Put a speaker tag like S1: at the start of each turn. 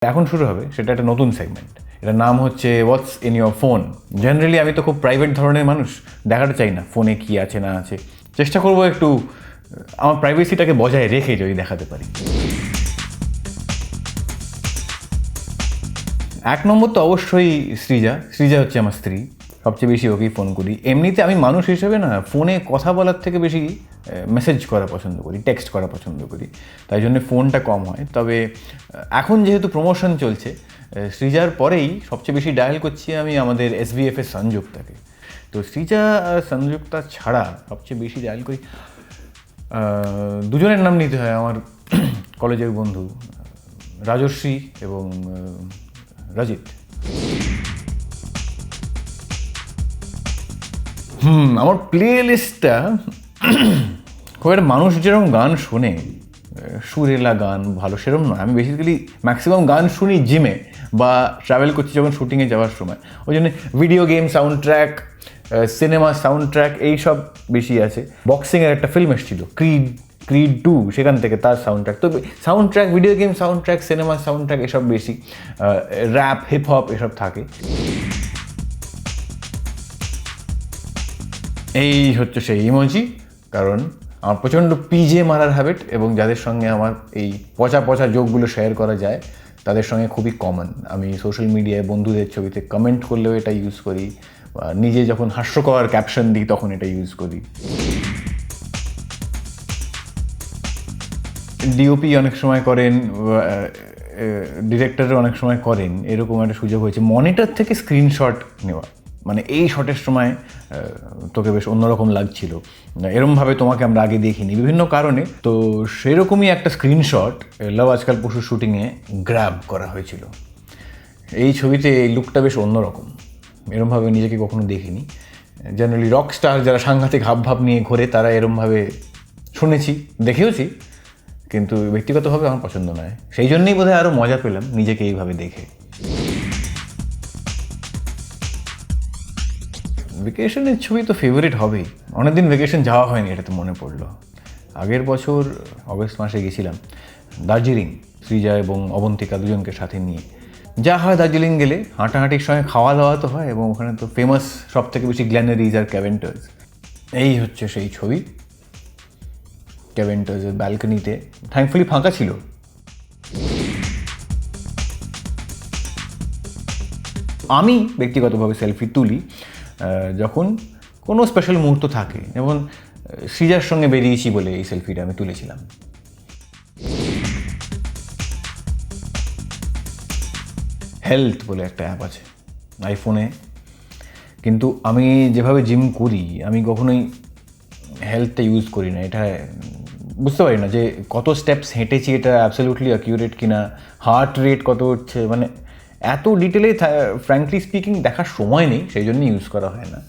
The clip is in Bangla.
S1: এখন শুরু হবে সেটা একটা নতুন সেগমেন্ট, এটার নাম হচ্ছে হোয়াটস ইন ইয়োর ফোন। জেনারেলি আমি তো খুব প্রাইভেট ধরনের মানুষ, দেখাতে চাই না ফোনে কী আছে না আছে, চেষ্টা করবো একটু আমার প্রাইভেসিটাকে বজায় রেখে যদি দেখাতে পারি। এক নম্বর তো অবশ্যই সৃজা হচ্ছে আমার স্ত্রী, সবচেয়ে বেশি ওকেই ফোন করি। এমনিতে আমি মানুষ হিসেবে না ফোনে কথা বলার থেকে বেশি মেসেজ করা পছন্দ করি, টেক্সট করা পছন্দ করি, তাই জন্য ফোনটা কম হয়। তবে এখন যেহেতু প্রমোশন চলছে, সৃজার পরেই সবচেয়ে বেশি ডায়াল করছি আমি আমাদের SVF-এর সংযুক্তাকে। তো সৃজা আর সংযুক্তা ছাড়া সবচেয়ে বেশি ডায়াল করি দুজনের নাম নিতে হয়, আমার কলেজের বন্ধু রাজশ্রী এবং রজিত। আমার প্লে লিস্টটা খুব একটা মানুষ যেরকম গান শোনে, সুরেলা গান ভালো সেরকম নয়। আমি বেসিক্যালি ম্যাক্সিমাম গান শুনি জিমে বা ট্রাভেল করছি যখন শুটিংয়ে যাওয়ার সময়, ওই জন্য video game sound track, cinema sound track এইসব বেশি আছে। বক্সিংয়ের একটা ফিল্ম এসেছিল ক্রিড 2, সেখান থেকে তার সাউন্ড ট্র্যাক। তো sound track, video game sound track, cinema sound track এসব বেশি, র্যাপ হিপ হপ এসব থাকে। এই হচ্ছে সেই ইমোজি, কারণ আমার প্রচণ্ড পিজে মারার হ্যাবিট, এবং যাদের সঙ্গে আমার এই পচা পচা জোকগুলো শেয়ার করা যায় তাদের সঙ্গে খুবই কমন। আমি সোশ্যাল মিডিয়ায় বন্ধুদের ছবিতে কমেন্ট করলেও এটা ইউজ করি, বা নিজে যখন হাস্যকর ক্যাপশন দিই তখন এটা ইউজ করি। ডিওপি অনেক সময় করেন, ডিরেক্টর অনেক সময় করেন, এরকম একটা সুযোগ হয়েছে মনিটর থেকে স্ক্রিনশট নেওয়া। মানে এই শটের সময় তোকে বেশ অন্যরকম লাগছিল, এরমভাবে তোমাকে আমরা আগে দেখিনি বিভিন্ন কারণে। তো সেরকমই একটা স্ক্রিনশট লাভ আজকাল পরশু শুটিংয়ে গ্র্যাব করা হয়েছিল। এই ছবিতে এই লুকটা বেশ অন্যরকম, এরমভাবে নিজেকে কখনো দেখিনি। জেনারেলি রক স্টার যারা সাংঘাতিক হাবভাব নিয়ে ঘোরে তারা এরমভাবে শুনেছি, দেখেওছি, কিন্তু ব্যক্তিগতভাবে আমার পছন্দ নয়। সেই জন্যই বোধহয় আরও মজা পেলাম নিজেকে এইভাবে দেখে। ভেকেশনের ছবি তো ফেভারিট হবেই। অনেকদিন ভেকেশন যাওয়া হয়নি, এটা তো মনে পড়লো। আগের বছর অগস্ট মাসে গেছিলাম দার্জিলিং, সৃজা এবং অবন্তিকা দুজনকে সাথে নিয়ে। যা হয় দার্জিলিং গেলে হাঁটাহাঁটির সঙ্গে খাওয়া দাওয়া তো হয়, এবং ওখানে তো ফেমাস সব থেকে বেশি গ্ল্যানারিজ আর ক্যাভেন্টার্স। এই হচ্ছে সেই ছবি, ক্যাভেন্টার্সের ব্যালকনিতে, থ্যাঙ্কফুলি ফাঁকা ছিল। আমি ব্যক্তিগতভাবে সেলফি তুলি যখন কোনো স্পেশাল মুহূর্ত থাকে, যেমন সৃজার সঙ্গে বেরিয়েছি বলে এই সেলফিটা আমি তুলেছিলাম। হেলথ বলে একটা অ্যাপ আছে আইফোনে, কিন্তু আমি যেভাবে জিম করি আমি কখনোই হেলথটা ইউজ করি না। এটা বুঝতে পারি না যে কত স্টেপস হেঁটেছি এটা অ্যাবসলিউটলি অ্যাকিউরেট কিনা, হার্ট রেট কত হচ্ছে, মানে এত ডিটেলে ফ্র্যাঙ্কলি স্পিকিং দেখার সময় নেই, সেই জন্য ইউজ করা হয় না।